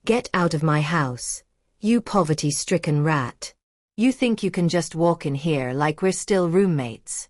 Get out of my house, you poverty-stricken rat. You think you can just walk in here like we're still roommates?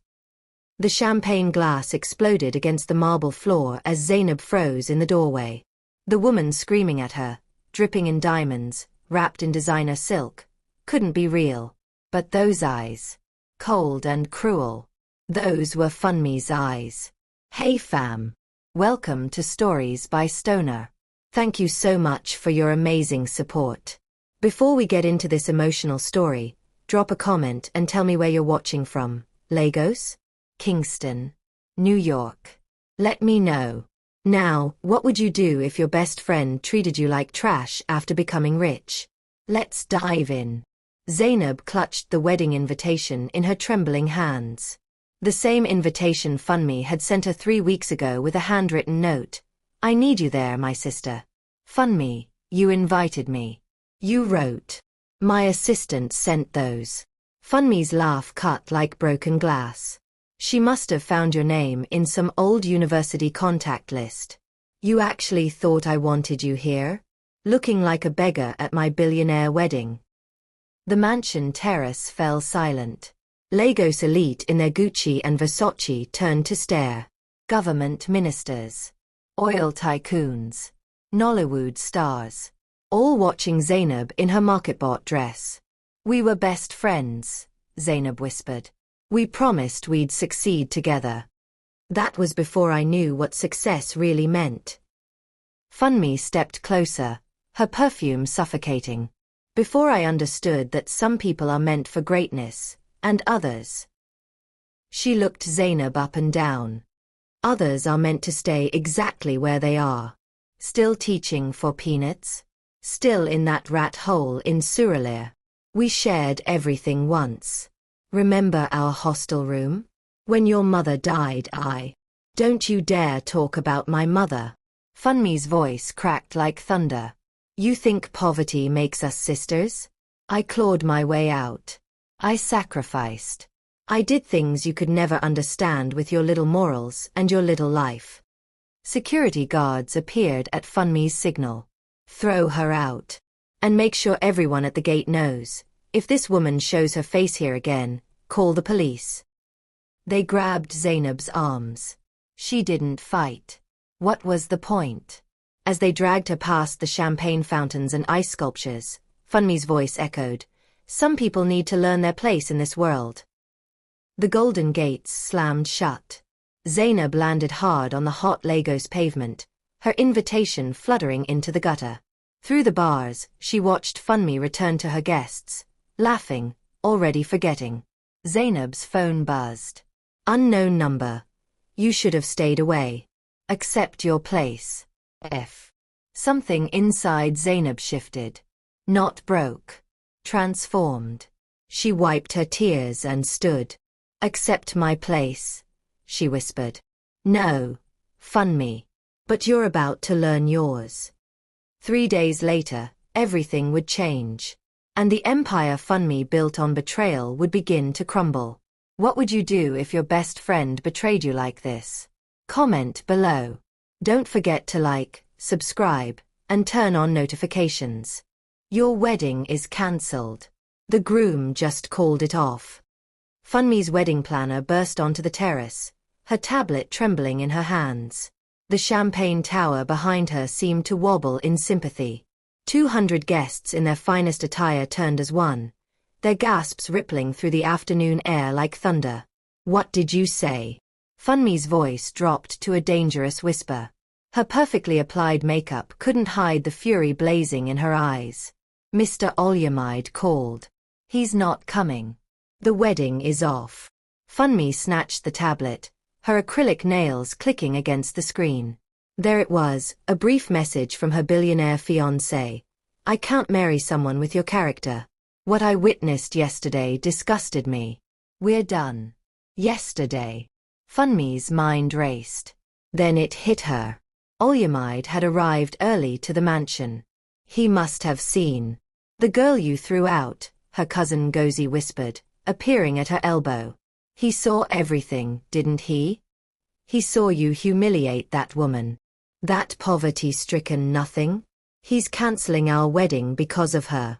The champagne glass exploded against the marble floor as Zainab froze in the doorway. The woman screaming at her, dripping in diamonds, wrapped in designer silk, couldn't be real. But those eyes, cold and cruel, those were Funmi's eyes. Hey fam. Welcome to Stories by Stoner. Thank you so much for your amazing support. Before we get into this emotional story, drop a comment and tell me where you're watching from. Lagos? Kingston? New York? Let me know. Now, what would you do if your best friend treated you like trash after becoming rich? Let's dive in. Zainab clutched the wedding invitation in her trembling hands. The same invitation Funmi had sent her 3 weeks ago with a handwritten note. I need you there, my sister. Funmi, you invited me. You wrote. My assistant sent those. Funmi's laugh cut like broken glass. She must have found your name in some old university contact list. You actually thought I wanted you here? Looking like a beggar at my billionaire wedding. The mansion terrace fell silent. Lagos elite in their Gucci and Versace turned to stare. Government ministers, oil tycoons, Nollywood stars, all watching Zainab in her market-bought dress. We were best friends, Zainab whispered. We promised we'd succeed together. That was before I knew what success really meant. Funmi stepped closer, her perfume suffocating. Before I understood that some people are meant for greatness, and others. She looked Zainab up and down. Others are meant to stay exactly where they are. Still teaching for peanuts? Still in that rat hole in Suralere? We shared everything once. Remember our hostel room? When your mother died Don't you dare talk about my mother. Funmi's voice cracked like thunder. You think poverty makes us sisters? I clawed my way out. I sacrificed. I did things you could never understand with your little morals and your little life. Security guards appeared at Funmi's signal. Throw her out. And make sure everyone at the gate knows. If this woman shows her face here again, call the police. They grabbed Zainab's arms. She didn't fight. What was the point? As they dragged her past the champagne fountains and ice sculptures, Funmi's voice echoed. Some people need to learn their place in this world. The golden gates slammed shut. Zainab landed hard on the hot Lagos pavement, her invitation fluttering into the gutter. Through the bars, she watched Funmi return to her guests, laughing, already forgetting. Zainab's phone buzzed. Unknown number. You should have stayed away. Accept your place. F. Something inside Zainab shifted. Not broke. Transformed. She wiped her tears and stood. Accept my place, she whispered. No, Funmi. But you're about to learn yours. 3 days later, everything would change. And the empire Funmi built on betrayal would begin to crumble. What would you do if your best friend betrayed you like this? Comment below. Don't forget to like, subscribe, and turn on notifications. Your wedding is cancelled. The groom just called it off. Funmi's wedding planner burst onto the terrace, her tablet trembling in her hands. The champagne tower behind her seemed to wobble in sympathy. 200 guests in their finest attire turned as one, their gasps rippling through the afternoon air like thunder. What did you say? Funmi's voice dropped to a dangerous whisper. Her perfectly applied makeup couldn't hide the fury blazing in her eyes. Mr. Olyamide called. He's not coming. The wedding is off. Funmi snatched the tablet, her acrylic nails clicking against the screen. There it was, a brief message from her billionaire fiancé. I can't marry someone with your character. What I witnessed yesterday disgusted me. We're done. Yesterday. Funmi's mind raced. Then it hit her. Olyamide had arrived early to the mansion. He must have seen. The girl you threw out, her cousin Gozi whispered, appearing at her elbow. He saw everything, didn't he? He saw you humiliate that woman. That poverty-stricken nothing? He's cancelling our wedding because of her.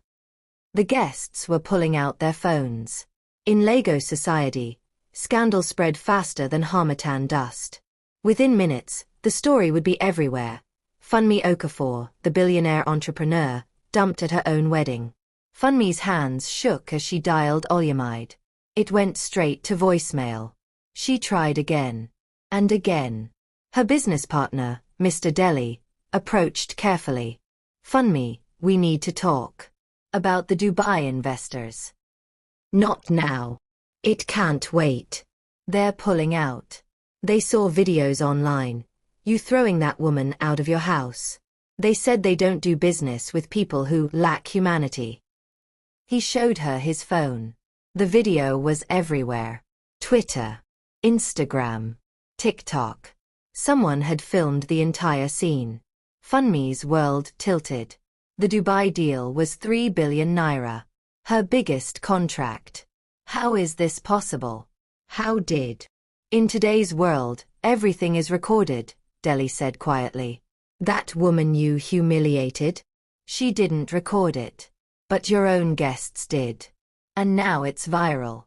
The guests were pulling out their phones. In Lagos society, scandal spread faster than harmattan dust. Within minutes, the story would be everywhere. Funmi Okafor, the billionaire entrepreneur, dumped at her own wedding. Funmi's hands shook as she dialed Olyamide. It went straight to voicemail. She tried again. And again. Her business partner, Mr. Delhi, approached carefully. Funmi, we need to talk. About the Dubai investors. Not now. It can't wait. They're pulling out. They saw videos online. You throwing that woman out of your house. They said they don't do business with people who lack humanity. He showed her his phone. The video was everywhere. Twitter, Instagram, TikTok. Someone had filmed the entire scene. Funmi's world tilted. The Dubai deal was 3 billion naira. Her biggest contract. How is this possible? How did? In today's world, everything is recorded, Delhi said quietly. That woman you humiliated? She didn't record it. But your own guests did. And now it's viral.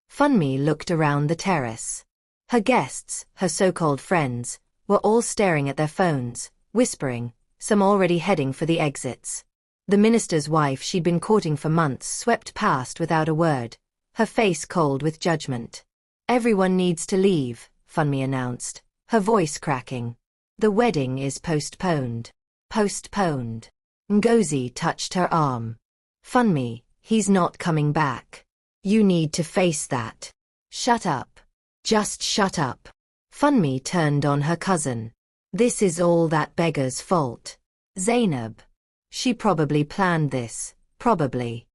Funmi looked around the terrace. Her guests, her so-called friends, were all staring at their phones, whispering, some already heading for the exits. The minister's wife she'd been courting for months swept past without a word, her face cold with judgment. Everyone needs to leave, Funmi announced, her voice cracking. The wedding is postponed. Postponed. Ngozi touched her arm. Funmi, he's not coming back. You need to face that. Shut up. Just shut up. Funmi turned on her cousin. This is all that beggar's fault. Zainab. She probably planned this, probably.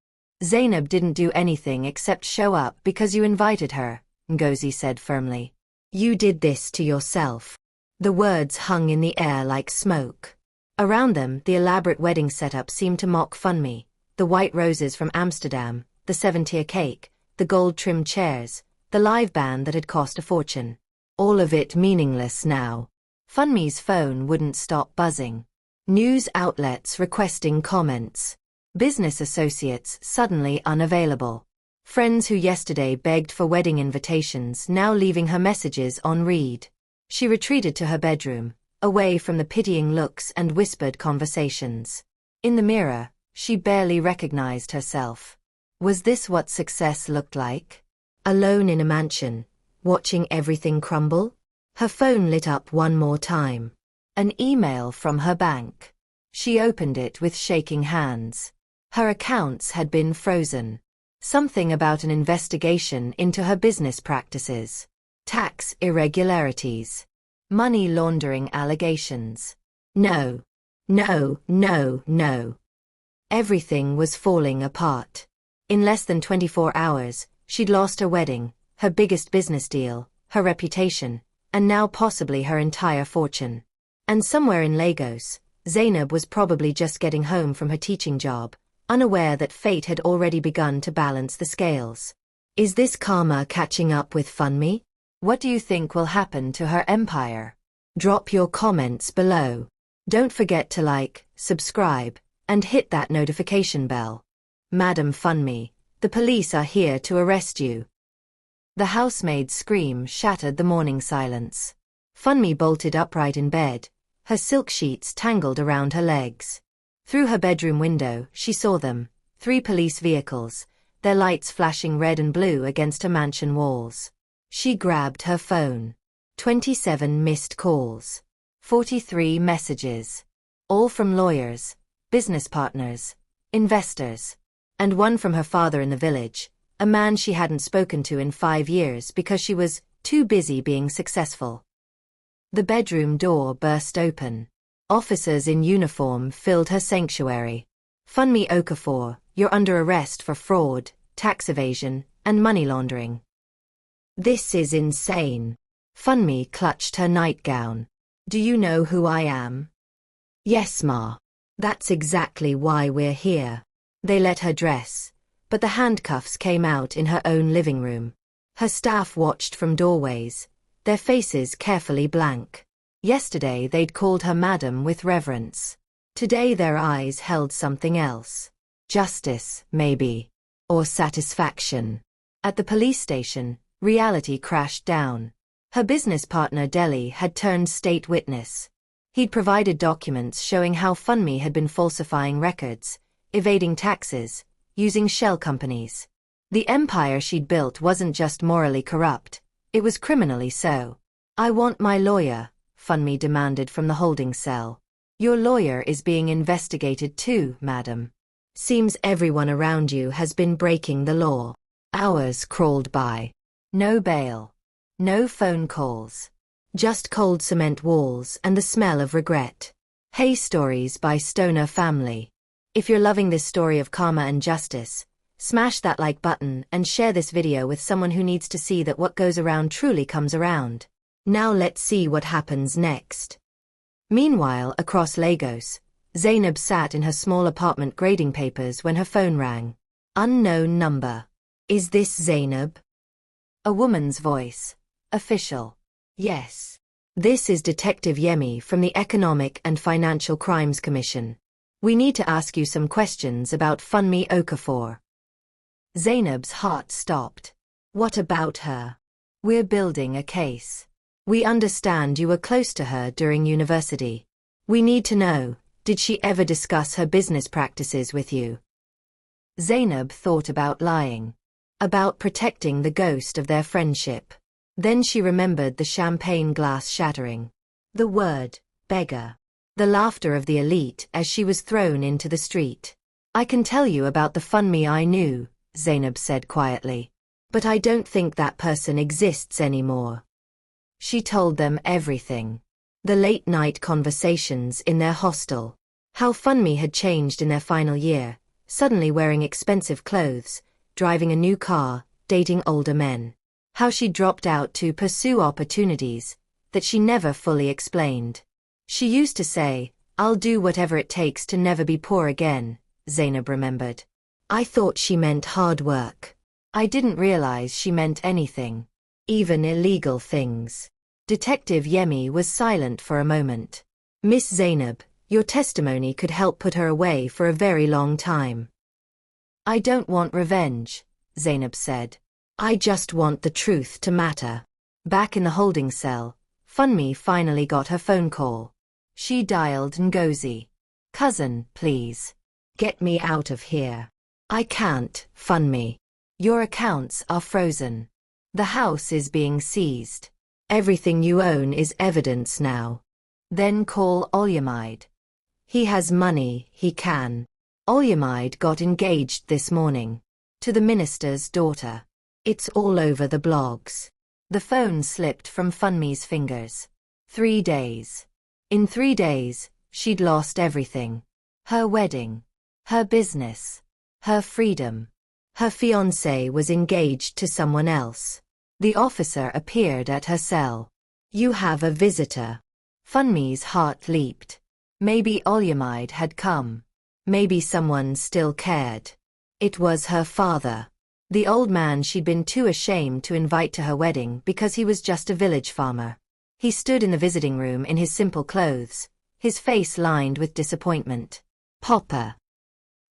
Zainab didn't do anything except show up because you invited her, Ngozi said firmly. You did this to yourself. The words hung in the air like smoke. Around them, the elaborate wedding setup seemed to mock Funmi. The white roses from Amsterdam, the 7-tier cake, the gold-trimmed chairs, the live band that had cost a fortune. All of it meaningless now. Funmi's phone wouldn't stop buzzing. News outlets requesting comments. Business associates suddenly unavailable. Friends who yesterday begged for wedding invitations now leaving her messages on read. She retreated to her bedroom, away from the pitying looks and whispered conversations. In the mirror, she barely recognized herself. Was this what success looked like? Alone in a mansion, watching everything crumble? Her phone lit up one more time. An email from her bank. She opened it with shaking hands. Her accounts had been frozen. Something about an investigation into her business practices. Tax irregularities. Money laundering allegations. No. No, no, no. Everything was falling apart. In less than 24 hours, she'd lost her wedding, her biggest business deal, her reputation, and now possibly her entire fortune. And somewhere in Lagos, Zainab was probably just getting home from her teaching job, unaware that fate had already begun to balance the scales. Is this karma catching up with Funmi? What do you think will happen to her empire? Drop your comments below. Don't forget to like, subscribe, and hit that notification bell. Madam Funmi, the police are here to arrest you. The housemaid's scream shattered the morning silence. Funmi bolted upright in bed, her silk sheets tangled around her legs. Through her bedroom window, she saw them, 3 police vehicles, their lights flashing red and blue against her mansion walls. She grabbed her phone. 27 missed calls. 43 messages. All from lawyers, business partners, investors. And one from her father in the village, a man she hadn't spoken to in 5 years because she was too busy being successful. The bedroom door burst open. Officers in uniform filled her sanctuary. Funmi Okafor, you're under arrest for fraud, tax evasion, and money laundering. This is insane. Funmi clutched her nightgown. Do you know who I am? Yes, Ma. That's exactly why we're here. They let her dress, but the handcuffs came out in her own living room. Her staff watched from doorways, their faces carefully blank. Yesterday they'd called her madam with reverence. Today their eyes held something else. Justice, maybe. Or satisfaction. At the police station, reality crashed down. Her business partner Delhi had turned state witness. He'd provided documents showing how Funmi had been falsifying records, evading taxes, using shell companies. The empire she'd built wasn't just morally corrupt, it was criminally so. "I want my lawyer," Funmi demanded from the holding cell. "Your lawyer is being investigated too, madam. Seems everyone around you has been breaking the law." Hours crawled by. No bail. No phone calls. Just cold cement walls and the smell of regret. Hey Stories by Stoner Family. If you're loving this story of karma and justice, smash that like button and share this video with someone who needs to see that what goes around truly comes around. Now let's see what happens next. Meanwhile, across Lagos, Zainab sat in her small apartment grading papers when her phone rang. Unknown number. "Is this Zainab?" A woman's voice. Official. "Yes. This is Detective Yemi from the Economic and Financial Crimes Commission. We need to ask you some questions about Funmi Okafor." Zainab's heart stopped. "What about her?" "We're building a case. We understand you were close to her during university. We need to know, did she ever discuss her business practices with you?" Zainab thought about lying. About protecting the ghost of their friendship. Then she remembered the champagne glass shattering. The word, beggar. The laughter of the elite as she was thrown into the street. "I can tell you about the Funmi I knew," Zainab said quietly. "But I don't think that person exists anymore." She told them everything. The late-night conversations in their hostel. How Funmi had changed in their final year, suddenly wearing expensive clothes, driving a new car, dating older men. How she dropped out to pursue opportunities that she never fully explained. She used to say, "I'll do whatever it takes to never be poor again," Zainab remembered. "I thought she meant hard work. I didn't realize she meant anything. Even illegal things." Detective Yemi was silent for a moment. "Miss Zainab, your testimony could help put her away for a very long time." "I don't want revenge," Zainab said. "I just want the truth to matter." Back in the holding cell, Funmi finally got her phone call. She dialed Ngozi. "Cousin, please. Get me out of here." "I can't, Funmi. Your accounts are frozen. The house is being seized. Everything you own is evidence now." "Then call Olyamide. He has money, he can." Olyamide got engaged this morning. To the minister's daughter. It's all over the blogs. The phone slipped from Funmi's fingers. 3 days. In 3 days, she'd lost everything. Her wedding. Her business. Her freedom. Her fiancé was engaged to someone else. The officer appeared at her cell. "You have a visitor." Funmi's heart leaped. Maybe Olyamide had come. Maybe someone still cared. It was her father. The old man she'd been too ashamed to invite to her wedding because he was just a village farmer. He stood in the visiting room in his simple clothes, his face lined with disappointment. "Papa.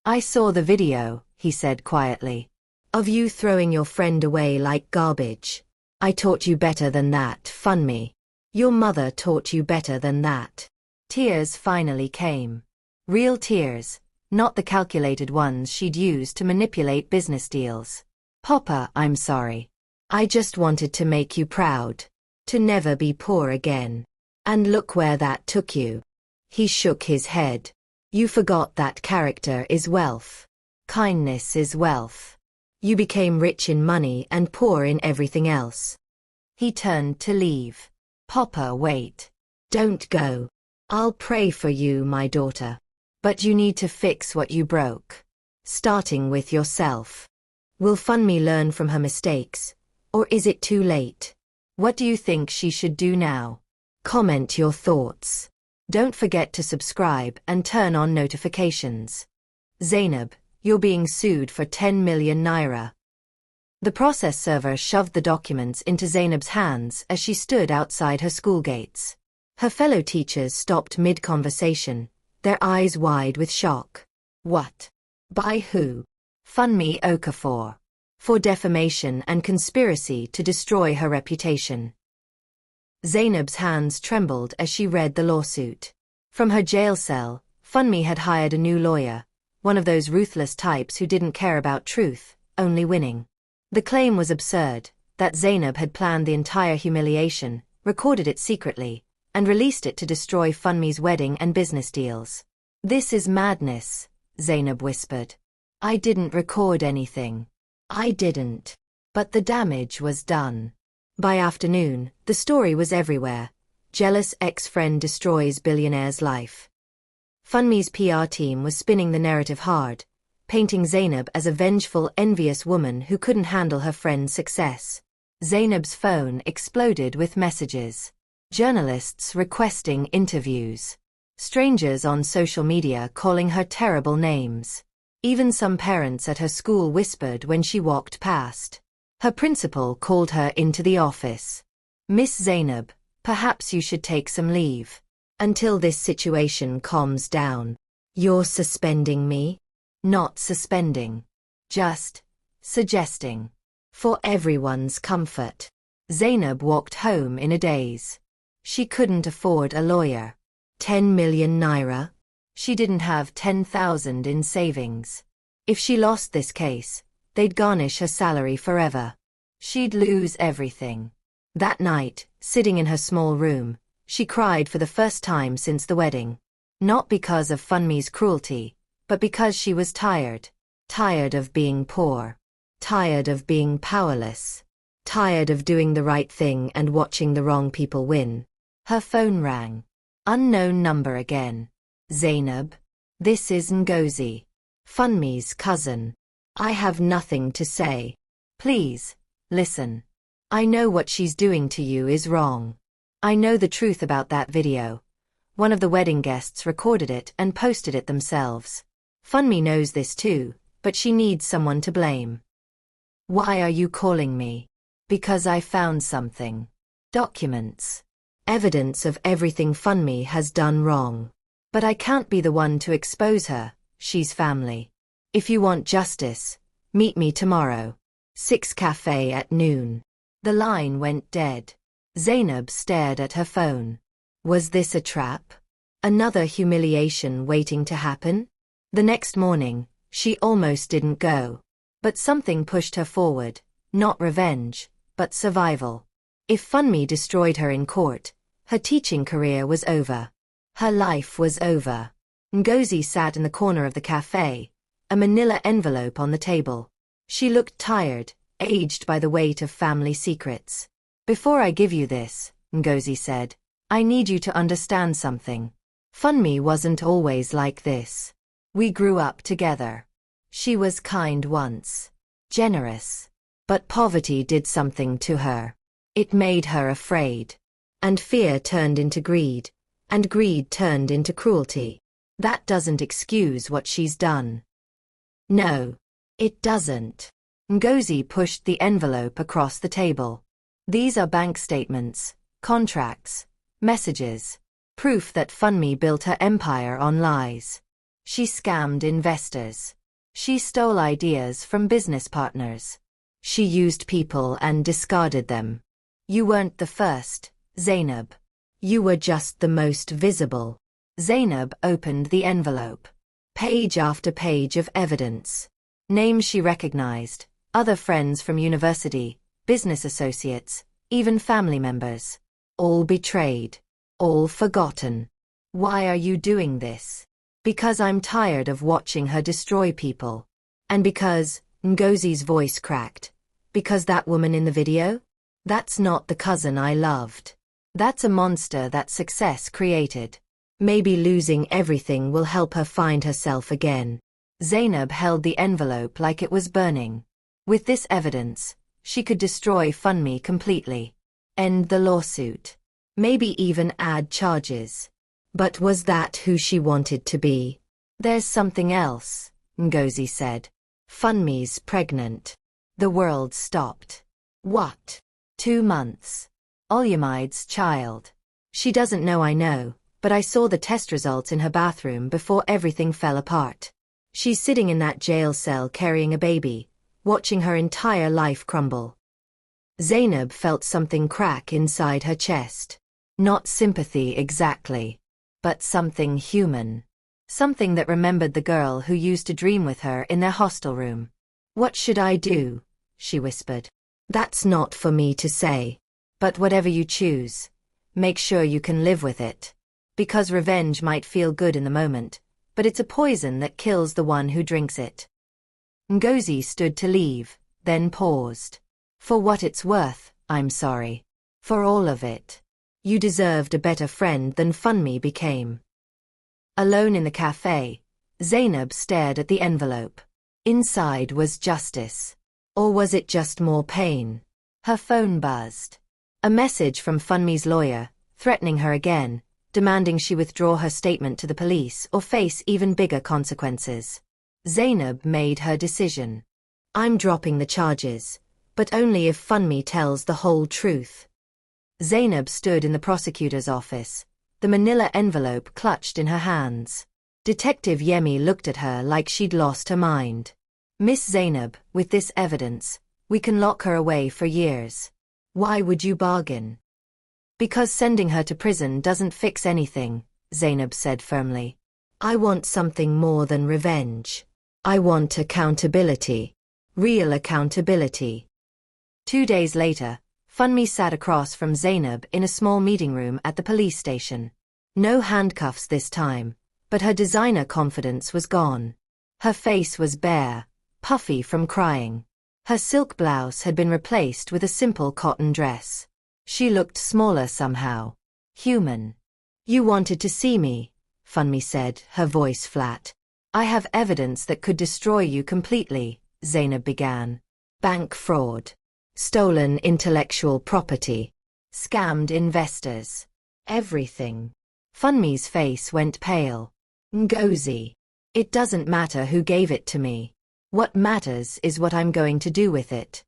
I saw the video," he said quietly. "Of you throwing your friend away like garbage. I taught you better than that, Funmi. Your mother taught you better than that." Tears finally came. Real tears, not the calculated ones she'd used to manipulate business deals. "Papa, I'm sorry. I just wanted to make you proud. To never be poor again. And look where that took you." He shook his head. "You forgot that character is wealth. Kindness is wealth. You became rich in money and poor in everything else." He turned to leave. "Papa, wait. Don't go. I'll pray for you, my daughter. But you need to fix what you broke. Starting with yourself. Will Funmi learn from her mistakes? Or is it too late? What do you think she should do now? Comment your thoughts. Don't forget to subscribe and turn on notifications. Zainab, you're being sued for 10 million naira. The process server shoved the documents into Zainab's hands as she stood outside her school gates. Her fellow teachers stopped mid-conversation, their eyes wide with shock. What? By who? Funmi Okafor. For defamation and conspiracy to destroy her reputation. Zainab's hands trembled as she read the lawsuit. From her jail cell, Funmi had hired a new lawyer, one of those ruthless types who didn't care about truth, only winning. The claim was absurd, that Zainab had planned the entire humiliation, recorded it secretly, and released it to destroy Funmi's wedding and business deals. "This is madness," Zainab whispered. "I didn't record anything. I didn't." But the damage was done. By afternoon, the story was everywhere. Jealous ex-friend destroys billionaire's life. Funmi's PR team was spinning the narrative hard, painting Zainab as a vengeful, envious woman who couldn't handle her friend's success. Zainab's phone exploded with messages. Journalists requesting interviews. Strangers on social media calling her terrible names. Even some parents at her school whispered when she walked past. Her principal called her into the office. "Miss Zainab, perhaps you should take some leave. Until this situation calms down." "You're suspending me?" "Not suspending. Just suggesting. For everyone's comfort." Zainab walked home in a daze. She couldn't afford a lawyer. 10 million naira? She didn't have 10,000 in savings. If she lost this case, they'd garnish her salary forever. She'd lose everything. That night, sitting in her small room, she cried for the first time since the wedding. Not because of Funmi's cruelty, but because she was tired. Tired of being poor. Tired of being powerless. Tired of doing the right thing and watching the wrong people win. Her phone rang. Unknown number again. "Zainab? This is Ngozi. Funmi's cousin. I have nothing to say. Please, listen. I know what she's doing to you is wrong. I know the truth about that video. One of the wedding guests recorded it and posted it themselves. Funmi knows this too, but she needs someone to blame." "Why are you calling me?" "Because I found something. Documents. Evidence of everything Funmi has done wrong. But I can't be the one to expose her, she's family. If you want justice, meet me tomorrow. 6 Cafe at noon." The line went dead. Zainab stared at her phone. Was this a trap? Another humiliation waiting to happen? The next morning, she almost didn't go. But something pushed her forward, not revenge, but survival. If Funmi destroyed her in court, her teaching career was over. Her life was over. Ngozi sat in the corner of the cafe, a manila envelope on the table. She looked tired, aged by the weight of family secrets. "Before I give you this," Ngozi said, "I need you to understand something. Funmi wasn't always like this. We grew up together. She was kind once. Generous. But poverty did something to her. It made her afraid. And fear turned into greed. And greed turned into cruelty. That doesn't excuse what she's done." "No. It doesn't." Ngozi pushed the envelope across the table. "These are bank statements, contracts, messages. Proof that Funmi built her empire on lies. She scammed investors. She stole ideas from business partners. She used people and discarded them. You weren't the first, Zainab. You were just the most visible." Zainab opened the envelope. Page after page of evidence. Names she recognized, other friends from university, business associates, even family members. All betrayed. All forgotten. "Why are you doing this?" "Because I'm tired of watching her destroy people. And because," Ngozi's voice cracked, "because that woman in the video? That's not the cousin I loved. That's a monster that success created. Maybe losing everything will help her find herself again." Zainab held the envelope like it was burning. With this evidence, she could destroy Funmi completely. End the lawsuit. Maybe even add charges. But was that who she wanted to be? "There's something else," Ngozi said. "Funmi's pregnant." The world stopped. "What?" 2 months. Olyamide's child. "She doesn't know I know," but I saw the test results in her bathroom before everything fell apart. She's sitting in that jail cell carrying a baby, watching her entire life crumble. Zainab felt something crack inside her chest. Not sympathy exactly, but something human. Something that remembered the girl who used to dream with her in their hostel room. "What should I do?" she whispered. "That's not for me to say. But whatever you choose, make sure you can live with it. Because revenge might feel good in the moment, but it's a poison that kills the one who drinks it." Ngozi stood to leave, then paused. "For what it's worth, I'm sorry. For all of it. You deserved a better friend than Funmi became." Alone in the cafe, Zainab stared at the envelope. Inside was justice. Or was it just more pain? Her phone buzzed. A message from Funmi's lawyer, threatening her again, demanding she withdraw her statement to the police or face even bigger consequences. Zainab made her decision. "I'm dropping the charges, but only if Funmi tells the whole truth." Zainab stood in the prosecutor's office, the manila envelope clutched in her hands. Detective Yemi looked at her like she'd lost her mind. "Miss Zainab, with this evidence, we can lock her away for years. Why would you bargain?" "Because sending her to prison doesn't fix anything," Zainab said firmly. "I want something more than revenge. I want accountability. Real accountability." 2 days later, Funmi sat across from Zainab in a small meeting room at the police station. No handcuffs this time, but her designer confidence was gone. Her face was bare, puffy from crying. Her silk blouse had been replaced with a simple cotton dress. She looked smaller somehow. Human. "You wanted to see me," Funmi said, her voice flat. "I have evidence that could destroy you completely," Zainab began. "Bank fraud. Stolen intellectual property. Scammed investors. Everything." Funmi's face went pale. "Ngozi. It doesn't matter who gave it to me. What matters is what I'm going to do with it."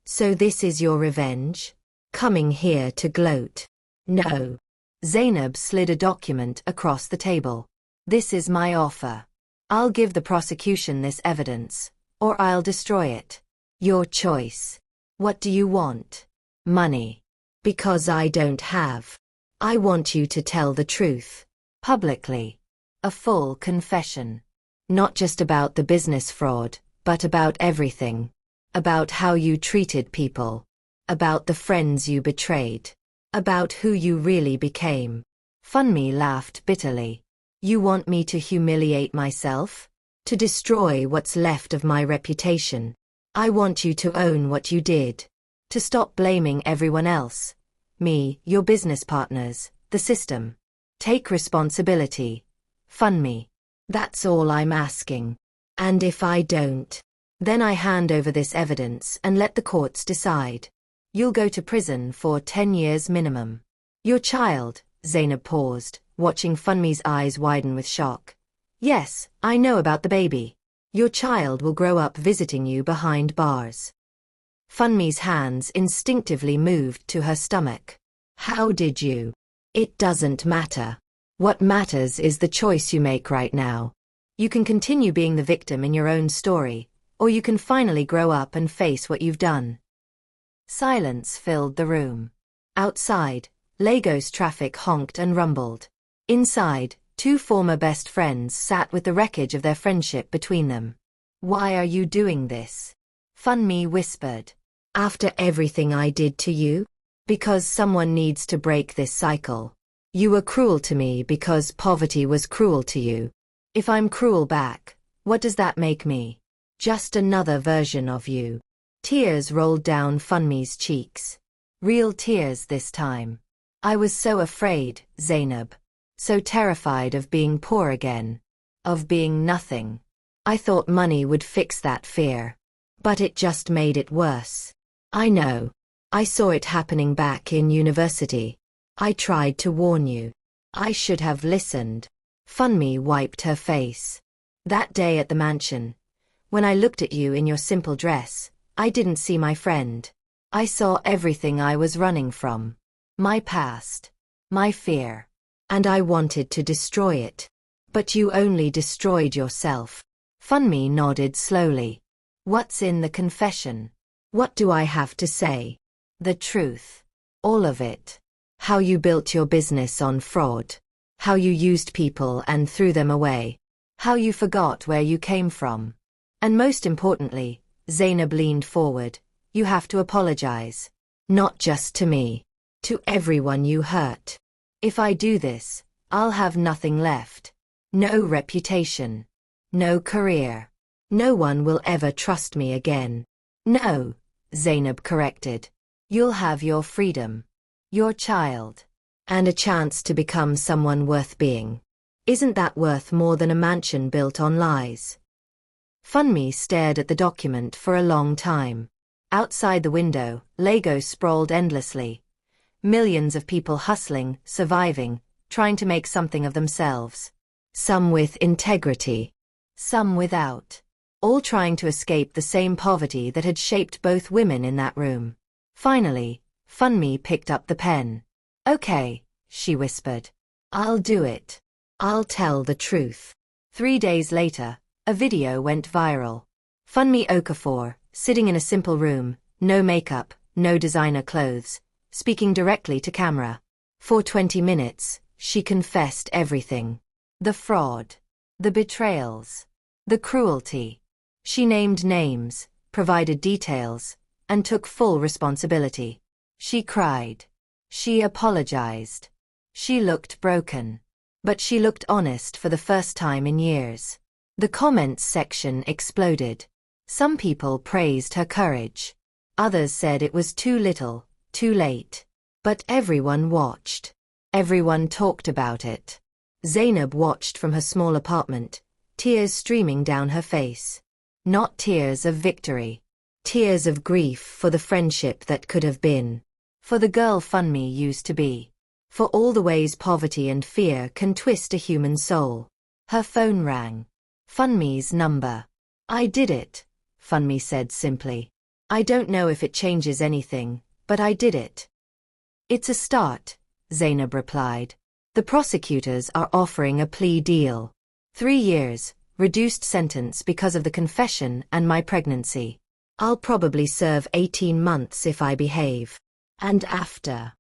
"So this is your revenge? Coming here to gloat?" "No." Zainab slid a document across the table. "This is my offer. I'll give the prosecution this evidence, or I'll destroy it. Your choice. What do you want?" "Money. Because I don't have. I want you to tell the truth. Publicly. A full confession. Not just about the business fraud, but about everything. About how you treated people. About the friends you betrayed. About who you really became." Funmi laughed bitterly. "You want me to humiliate myself? To destroy what's left of my reputation? I want you to own what you did. To stop blaming everyone else. Me, your business partners, the system. Take responsibility. Funmi. That's all I'm asking. And if I don't, then I hand over this evidence and let the courts decide. You'll go to prison for 10 years minimum. Your child," Zainab paused, watching Funmi's eyes widen with shock. "Yes, I know about the baby. Your child will grow up visiting you behind bars." Funmi's hands instinctively moved to her stomach. "How did you?" "It doesn't matter. What matters is the choice you make right now. You can continue being the victim in your own story, or you can finally grow up and face what you've done." Silence filled the room. Outside, Lagos traffic honked and rumbled. Inside, 2 former best friends sat with the wreckage of their friendship between them. "Why are you doing this?" Funmi whispered. "After everything I did to you? Because someone needs to break this cycle. You were cruel to me because poverty was cruel to you. If I'm cruel back, what does that make me? Just another version of you." Tears rolled down Funmi's cheeks. Real tears this time. "I was so afraid, Zainab. So terrified of being poor again. Of being nothing. I thought money would fix that fear. But it just made it worse. I know. I saw it happening back in university. I tried to warn you. I should have listened." Funmi wiped her face. "That day at the mansion, when I looked at you in your simple dress, I didn't see my friend. I saw everything I was running from. My past. My fear. And I wanted to destroy it. But you only destroyed yourself. Funmi nodded slowly. What's in the confession? What do I have to say? The truth. All of it. How you built your business on fraud. How you used people and threw them away. How you forgot where you came from. And most importantly, Zainab leaned forward, you have to apologize. Not just to me. To everyone you hurt. If I do this, I'll have nothing left. No reputation. No career. No one will ever trust me again. No, Zainab corrected. You'll have your freedom. Your child. And a chance to become someone worth being. Isn't that worth more than a mansion built on lies? Funmi stared at the document for a long time. Outside the window, Lego sprawled endlessly. Millions of people hustling, surviving, trying to make something of themselves. Some with integrity. Some without. All trying to escape the same poverty that had shaped both women in that room. Finally, Funmi picked up the pen. Okay, she whispered. I'll do it. I'll tell the truth. 3 days later, a video went viral. Funmi Okafor, sitting in a simple room, no makeup, no designer clothes, speaking directly to camera. For 20 minutes, she confessed everything. The fraud. The betrayals. The cruelty. She named names, provided details, and took full responsibility. She cried. She apologized. She looked broken. But she looked honest for the first time in years. The comments section exploded. Some people praised her courage. Others said it was too little, too late. But everyone watched. Everyone talked about it. Zainab watched from her small apartment, tears streaming down her face. Not tears of victory. Tears of grief for the friendship that could have been. For the girl Funmi used to be. For all the ways poverty and fear can twist a human soul. Her phone rang. Funmi's number. I did it, Funmi said simply. I don't know if it changes anything, but I did it. It's a start, Zainab replied. The prosecutors are offering a plea deal. 3 years, reduced sentence because of the confession and my pregnancy. I'll probably serve 18 months if I behave. And after,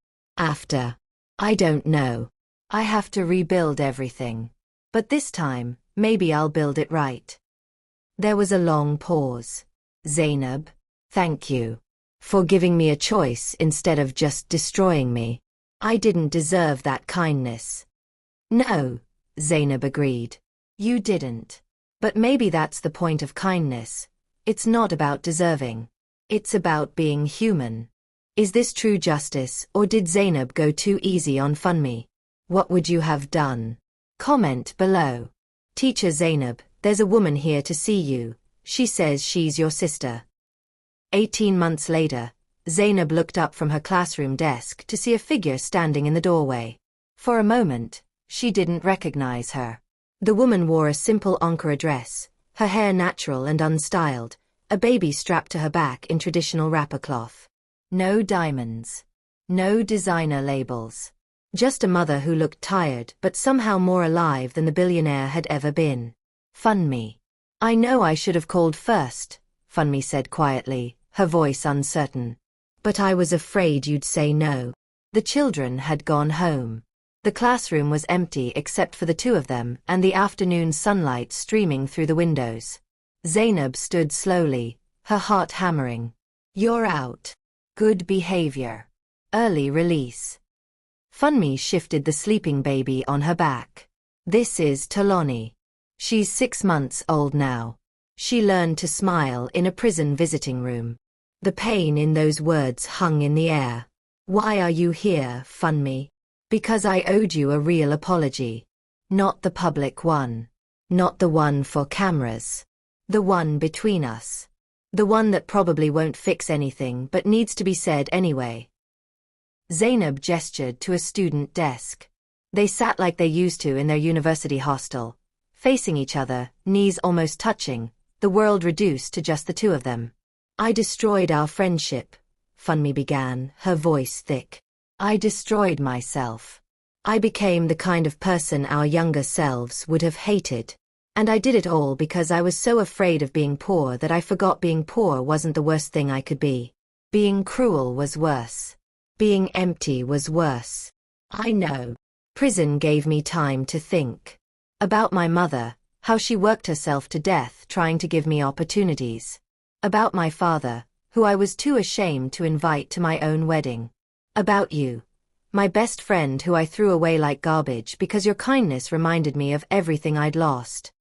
I don't know. I have to rebuild everything. But this time, maybe I'll build it right. There was a long pause. Zainab, thank you. For giving me a choice instead of just destroying me. I didn't deserve that kindness. No, Zainab agreed. You didn't. But maybe that's the point of kindness. It's not about deserving. It's about being human. Is this true justice, or did Zainab go too easy on Funmi? What would you have done? Comment below. Teacher Zainab, there's a woman here to see you. She says she's your sister. 18 months later, Zainab looked up from her classroom desk to see a figure standing in the doorway. For a moment, she didn't recognize her. The woman wore a simple Ankara dress, her hair natural and unstyled, a baby strapped to her back in traditional wrapper cloth. No diamonds. No designer labels. Just a mother who looked tired but somehow more alive than the billionaire had ever been. Funmi. I know I should have called first, Funmi said quietly, her voice uncertain. But I was afraid you'd say no. The children had gone home. The classroom was empty except for the two of them and the afternoon sunlight streaming through the windows. Zainab stood slowly, her heart hammering. You're out. Good behavior. Early release. Funmi shifted the sleeping baby on her back. This is Taloni. She's 6 months old now. She learned to smile in a prison visiting room. The pain in those words hung in the air. Why are you here, Funmi? Because I owed you a real apology. Not the public one. Not the one for cameras. The one between us. The one that probably won't fix anything but needs to be said anyway. Zainab gestured to a student desk. They sat like they used to in their university hostel, facing each other, knees almost touching, the world reduced to just the two of them. I destroyed our friendship, Funmi began, her voice thick. I destroyed myself. I became the kind of person our younger selves would have hated. And I did it all because I was so afraid of being poor that I forgot being poor wasn't the worst thing I could be. Being cruel was worse. Being empty was worse. I know. Prison gave me time to think. About my mother, how she worked herself to death trying to give me opportunities. About my father, who I was too ashamed to invite to my own wedding. About you, my best friend who I threw away like garbage because your kindness reminded me of everything I'd lost.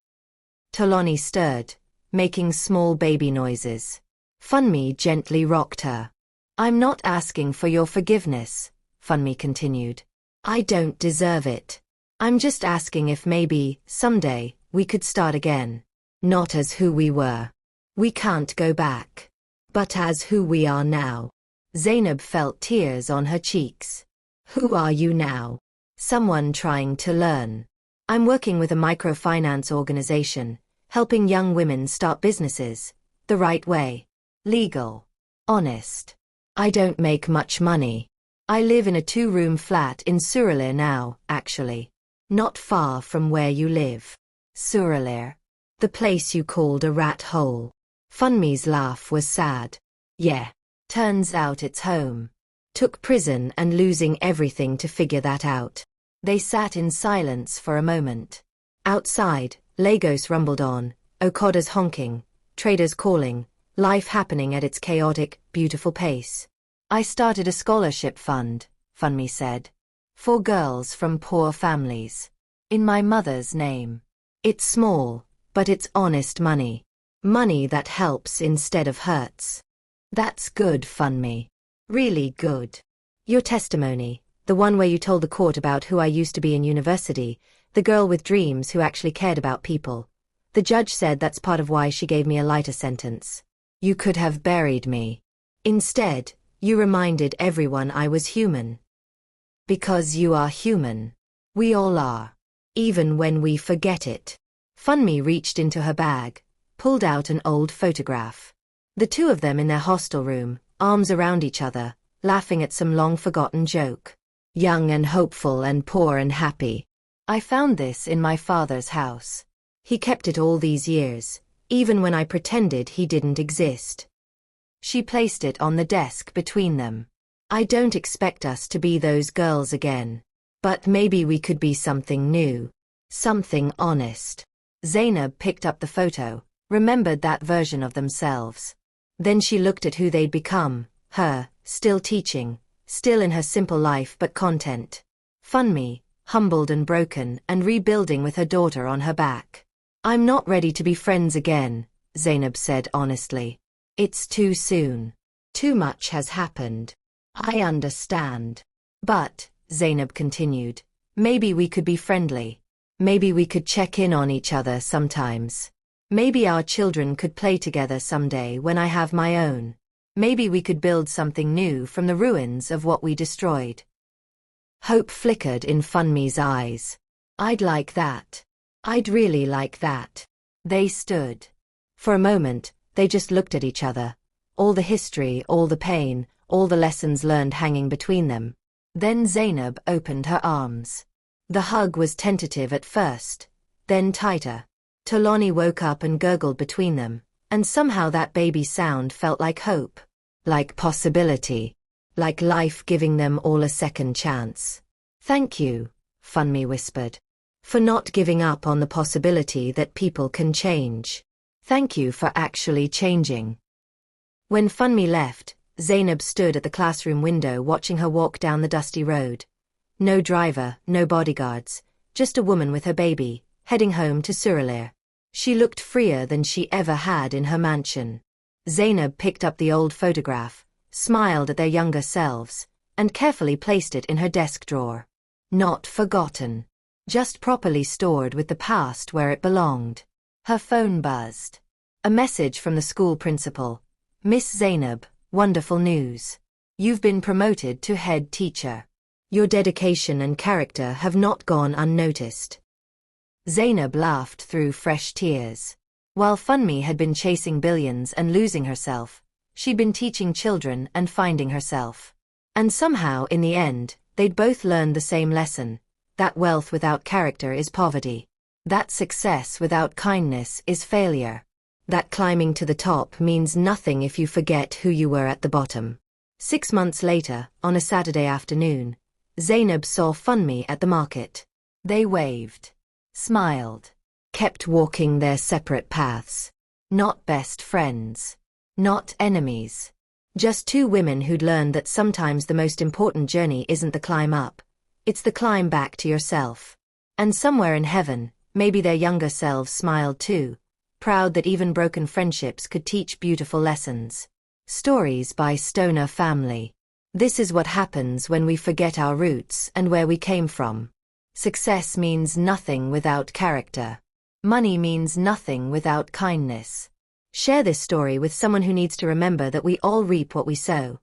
Talani stirred, making small baby noises. Funmi gently rocked her. I'm not asking for your forgiveness, Funmi continued. I don't deserve it. I'm just asking if maybe, someday, we could start again. Not as who we were. We can't go back. But as who we are now. Zainab felt tears on her cheeks. Who are you now? Someone trying to learn. I'm working with a microfinance organization, helping young women start businesses, the right way. Legal. Honest. I don't make much money. I live in a 2-room flat in Suralere now, actually. Not far from where you live. Suralere. The place you called a rat hole. Funmi's laugh was sad. Yeah. Turns out it's home. Took prison and losing everything to figure that out. They sat in silence for a moment. Outside, Lagos rumbled on, Okadas honking, traders calling, life happening at its chaotic, beautiful pace. I started a scholarship fund, Funmi said. For girls from poor families. In my mother's name. It's small, but it's honest money. Money that helps instead of hurts. That's good, Funmi. Really good. Your testimony, the one where you told the court about who I used to be in university, the girl with dreams who actually cared about people. The judge said that's part of why she gave me a lighter sentence. You could have buried me. Instead, you reminded everyone I was human. Because you are human. We all are. Even when we forget it. Funmi reached into her bag, pulled out an old photograph. The two of them in their hostel room, arms around each other, laughing at some long-forgotten joke. Young and hopeful and poor and happy. I found this in my father's house. He kept it all these years, even when I pretended he didn't exist. She placed it on the desk between them. I don't expect us to be those girls again. But maybe we could be something new. Something honest. Zainab picked up the photo, remembered that version of themselves. Then she looked at who they'd become, her, still teaching, still in her simple life but content. Funmi, humbled and broken and rebuilding with her daughter on her back. I'm not ready to be friends again, Zainab said honestly. It's too soon. Too much has happened. I understand. But, Zainab continued, maybe we could be friendly. Maybe we could check in on each other sometimes. Maybe our children could play together someday when I have my own. Maybe we could build something new from the ruins of what we destroyed. Hope flickered in Funmi's eyes. I'd like that. I'd really like that. They stood. For a moment, they just looked at each other. All the history, all the pain, all the lessons learned hanging between them. Then Zainab opened her arms. The hug was tentative at first, then tighter. Talani woke up and gurgled between them, and somehow that baby sound felt like hope, like possibility, like life giving them all a second chance. Thank you, Funmi whispered, for not giving up on the possibility that people can change. Thank you for actually changing. When Funmi left, Zainab stood at the classroom window watching her walk down the dusty road. No driver, no bodyguards, just a woman with her baby, heading home to Suralere. She looked freer than she ever had in her mansion. Zainab picked up the old photograph, smiled at their younger selves, and carefully placed it in her desk drawer. Not forgotten. Just properly stored with the past where it belonged. Her phone buzzed. A message from the school principal. Miss Zainab, wonderful news. You've been promoted to head teacher. Your dedication and character have not gone unnoticed. Zainab laughed through fresh tears. While Funmi had been chasing billions and losing herself, she'd been teaching children and finding herself. And somehow, in the end, they'd both learned the same lesson. That wealth without character is poverty. That success without kindness is failure. That climbing to the top means nothing if you forget who you were at the bottom. 6 months later, on a Saturday afternoon, Zainab saw Funmi at the market. They waved, smiled, kept walking their separate paths. Not best friends. Not enemies. Just two women who'd learned that sometimes the most important journey isn't the climb up, it's the climb back to yourself. And somewhere in heaven, maybe their younger selves smiled too, proud that even broken friendships could teach beautiful lessons. Stories by Stoner Family. This is what happens when we forget our roots and where we came from. Success means nothing without character. Money means nothing without kindness. Share this story with someone who needs to remember that we all reap what we sow.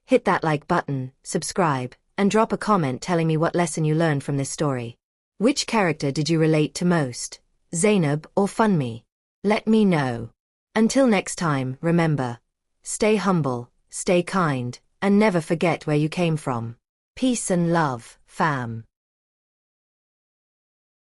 Hit that like button, subscribe, and drop a comment telling me what lesson you learned from this story. Which character did you relate to most, Zainab or Funmi? Let me know. Until next time, remember, stay humble, stay kind, and never forget where you came from. Peace and love, fam.